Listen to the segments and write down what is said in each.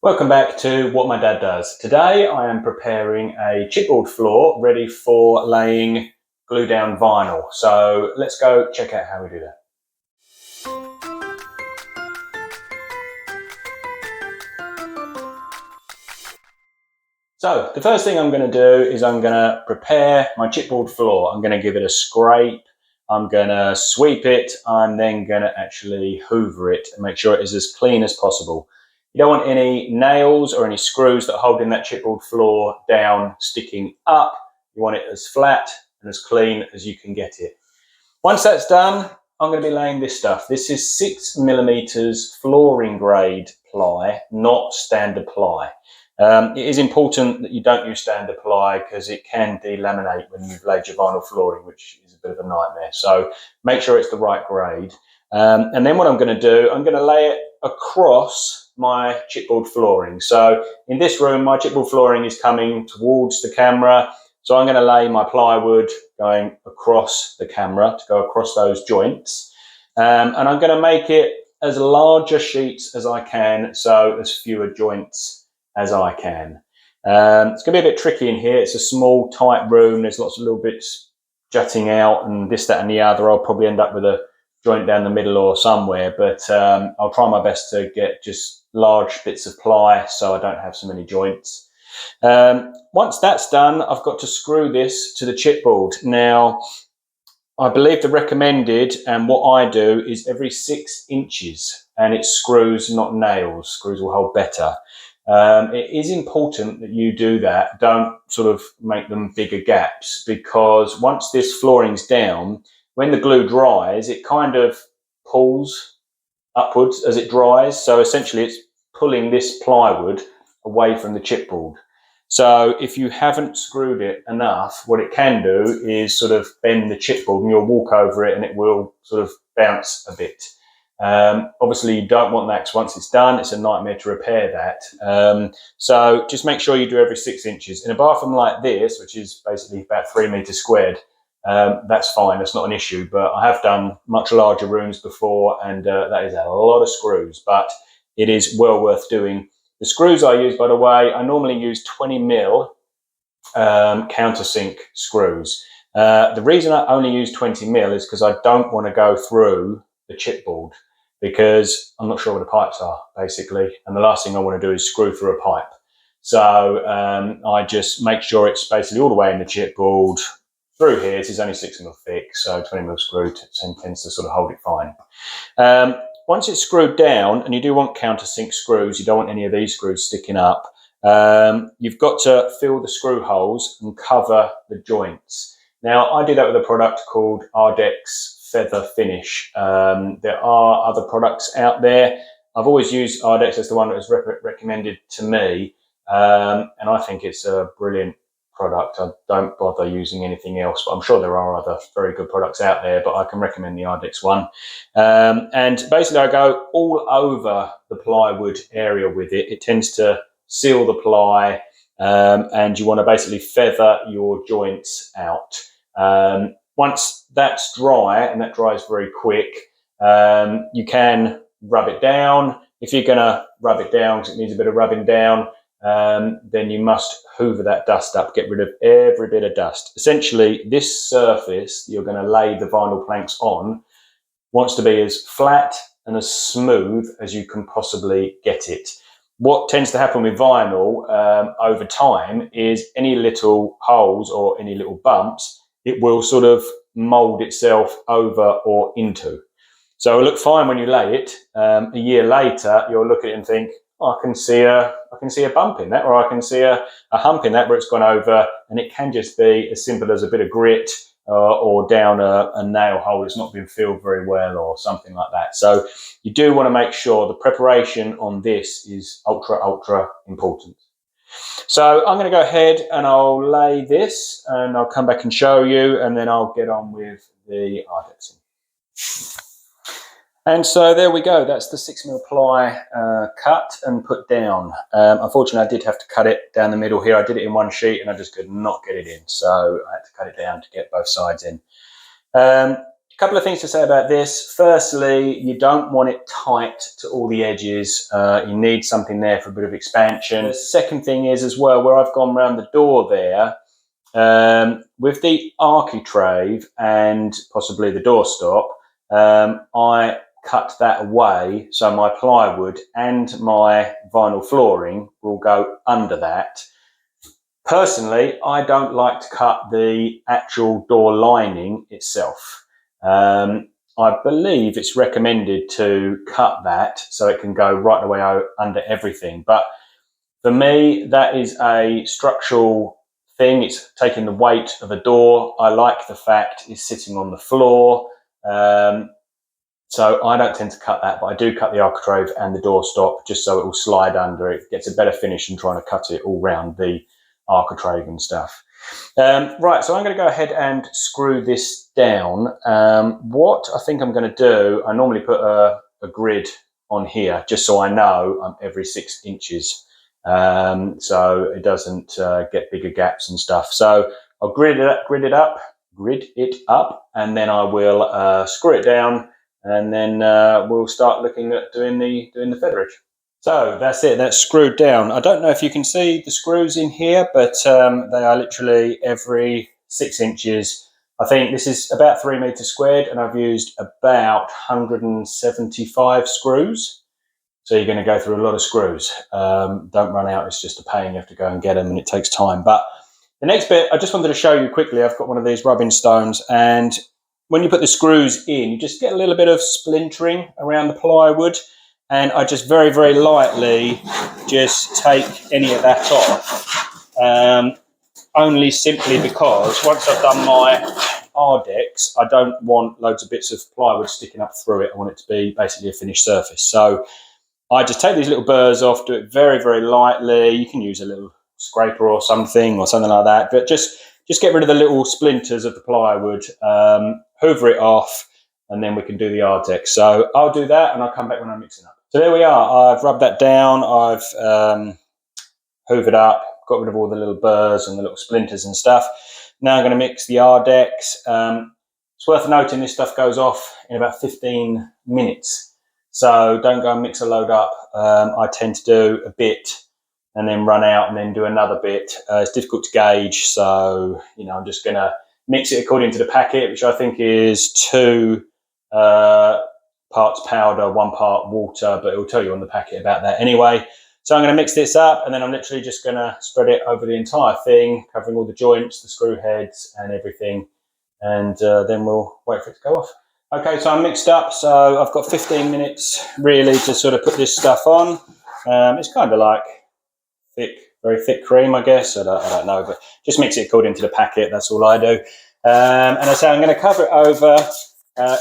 Welcome back to What My Dad Does. Today I am preparing a chipboard floor ready for laying glue down vinyl. So let's go check out how we do that. So the first thing I'm going to do is I'm going to prepare my chipboard floor. I'm going to give it a scrape. I'm going to sweep it. I'm then going to actually hoover it and make sure it is as clean as possible. You don't want any nails or any screws that are holding that chipboard floor down sticking up. You want it as flat and as clean as you can get it. Once that's done, I'm going to be laying this stuff. This is 6mm flooring grade ply, not standard ply. It is important that you don't use standard ply because it can delaminate when you've laid your vinyl flooring, which is a bit of a nightmare. So make sure it's the right grade. And then what I'm going to do, I'm going to lay it across my chipboard flooring. So in this room, my chipboard flooring is coming towards the camera. So I'm going to lay my plywood going across the camera to go across those joints. And I'm going to make it as larger sheets as I can, so as fewer joints as I can. It's going to be a bit tricky in here. It's a small, tight room. There's lots of little bits jutting out and this, that and the other. I'll probably end up with a joint down the middle or somewhere, but I'll try my best to get just large bits of ply so I don't have so many joints. Once that's done, I've got to screw this to the chipboard. Now, I believe the recommended, and what I do, is every 6 inches, and it's screws, not nails. Screws will hold better. It is important that you do that. Don't sort of make them bigger gaps, because once this flooring's down, when the glue dries, it kind of pulls upwards as it dries. So essentially it's pulling this plywood away from the chipboard. So if you haven't screwed it enough, what it can do is sort of bend the chipboard and you'll walk over it and it will sort of bounce a bit. Obviously you don't want that, because once it's done, it's a nightmare to repair that. So just make sure you do every 6 inches. In a bathroom like this, which is basically about 3 meters squared, that's fine, that's not an issue. But I have done much larger rooms before, and that is a lot of screws, but it is well worth doing. The screws I use, by the way, I normally use 20mm countersink screws. The reason I only use 20mm is because I don't want to go through the chipboard, because I'm not sure where the pipes are, basically, and the last thing I want to do is screw through a pipe. So I just make sure it's basically all the way in the chipboard. Through here, it is only 6mm thick, so 20mm screw tends to sort of hold it fine. Once it's screwed down, and you do want countersink screws, you don't want any of these screws sticking up, you've got to fill the screw holes and cover the joints. Now, I do that with a product called Ardex Feather Finish. There are other products out there. I've always used Ardex as the one that was recommended to me, and I think it's a brilliant product. I don't bother using anything else, but I'm sure there are other very good products out there, but I can recommend the Ardex one. And basically I go all over the plywood area with it. It tends to seal the ply, and you want to basically feather your joints out. Once that's dry, and that dries very quick, you can rub it down. If you're going to rub it down because it needs a bit of rubbing down, then you must hoover that dust up, get rid of every bit of dust. Essentially, this surface you're going to lay the vinyl planks on wants to be as flat and as smooth as you can possibly get it. What tends to happen with vinyl over time is any little holes or any little bumps, it will sort of mold itself over or into. So it'll look fine when you lay it. A year later, you'll look at it and think, oh, I can see a bump in that, or I can see a hump in that where it's gone over, and it can just be as simple as a bit of grit or down a nail hole that's not been filled very well or something like that. So you do want to make sure the preparation on this is ultra important. So I'm going to go ahead and I'll lay this, and I'll come back and show you, and then I'll get on with the Ardexing. And so there we go, that's the 6mm ply cut and put down. Unfortunately, I did have to cut it down the middle here. I did it in one sheet and I just could not get it in, so I had to cut it down to get both sides in. A couple of things to say about this. Firstly, you don't want it tight to all the edges. You need something there for a bit of expansion. The second thing is as well, where I've gone around the door there, with the architrave and possibly the doorstop, I cut that away so my plywood and my vinyl flooring will go under that. Personally, I don't like to cut the actual door lining itself. I believe it's recommended to cut that so it can go right the way out under everything. But for me, that is a structural thing. It's taking the weight of a door. I like the fact it's sitting on the floor. So I don't tend to cut that, but I do cut the architrave and the doorstop just so it will slide under. It gets a better finish than trying to cut it all round the architrave and stuff. Right, so I'm going to go ahead and screw this down. What I think I'm going to do, I normally put a grid on here just so I know I'm every 6 inches, so it doesn't get bigger gaps and stuff. So I'll grid it up, and then I will screw it down, and then we'll start looking at doing the featherage. So that's it, that's screwed down. I don't know if you can see the screws in here, but they are literally every 6 inches. I think this is about 3 meters squared, and I've used about 175 screws. So you're going to go through a lot of screws. Don't run out, it's just a pain, you have to go and get them and it takes time. But the next bit, I just wanted to show you quickly, I've got one of these rubbing stones, and when you put the screws in, you just get a little bit of splintering around the plywood. And I just very, very lightly just take any of that off, only simply because once I've done my Ardex, I don't want loads of bits of plywood sticking up through it. I want it to be basically a finished surface. So I just take these little burrs off, do it very, very lightly. You can use a little scraper or something like that, but just get rid of the little splinters of the plywood, hoover it off, and then we can do the Ardex. So I'll do that and I'll come back when I'm mixing up. So there we are, I've rubbed that down, I've hoovered up, got rid of all the little burrs and the little splinters and stuff. Now I'm going to mix the Ardex. It's worth noting this stuff goes off in about 15 minutes. So don't go and mix a load up. I tend to do a bit and then run out and then do another bit. It's difficult to gauge, so I'm just going to mix it according to the packet, which I think is 2 parts powder, 1 part water, but it will tell you on the packet about that anyway. So I'm going to mix this up, and then I'm literally just going to spread it over the entire thing, covering all the joints, the screw heads and everything, and then we'll wait for it to go off. Okay, so I'm mixed up, so I've got 15 minutes really to sort of put this stuff on. It's kind of like very thick cream, I guess. I don't know, but just mix it according to the packet, that's all I do. And I say I'm going to cover it over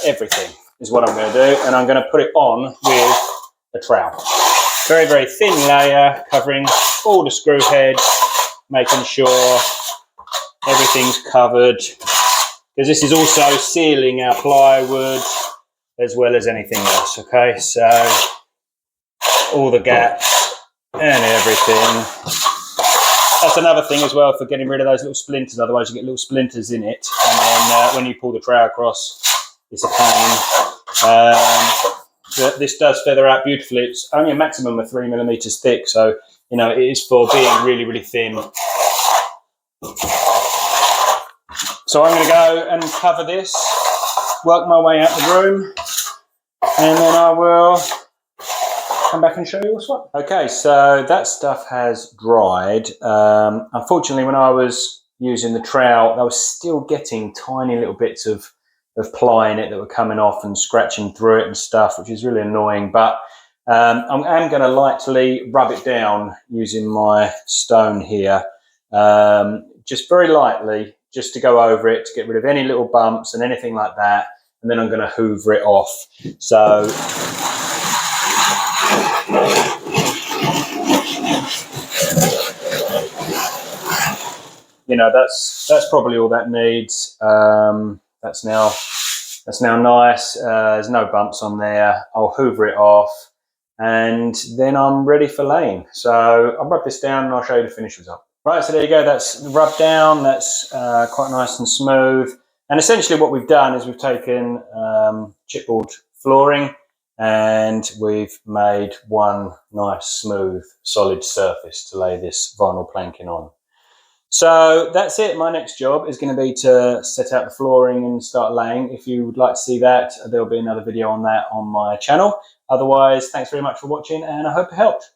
everything is what I'm going to do, and I'm going to put it on with a trowel. Very, very thin layer, covering all the screw heads, making sure everything's covered, because this is also sealing our plywood as well as anything else, okay? So all the gaps and everything. That's another thing as well for getting rid of those little splinters, otherwise you get little splinters in it, and then when you pull the trowel across, it's a pain. But this does feather out beautifully. It's only a maximum of 3 millimeters thick, so it is for being really, really thin. So I'm going to go and cover this, work my way out the room, and then I will come back and show you what's what. Okay, so that stuff has dried. Unfortunately, when I was using the trowel, I was still getting tiny little bits of ply in it that were coming off and scratching through it and stuff, which is really annoying. But I am going to lightly rub it down using my stone here, just very lightly, just to go over it, to get rid of any little bumps and anything like that. And then I'm going to hoover it off. So that's probably all that needs. That's now nice. There's no bumps on there. I'll hoover it off, and then I'm ready for laying. So I'll rub this down and I'll show you the finished result. Right, so there you go. That's rubbed down. That's quite nice and smooth. And essentially what we've done is we've taken chipboard flooring and we've made one nice smooth solid surface to lay this vinyl planking on. So that's it. My next job is going to be to set out the flooring and start laying. If you would like to see that, there'll be another video on that on my channel. Otherwise, thanks very much for watching and I hope it helped.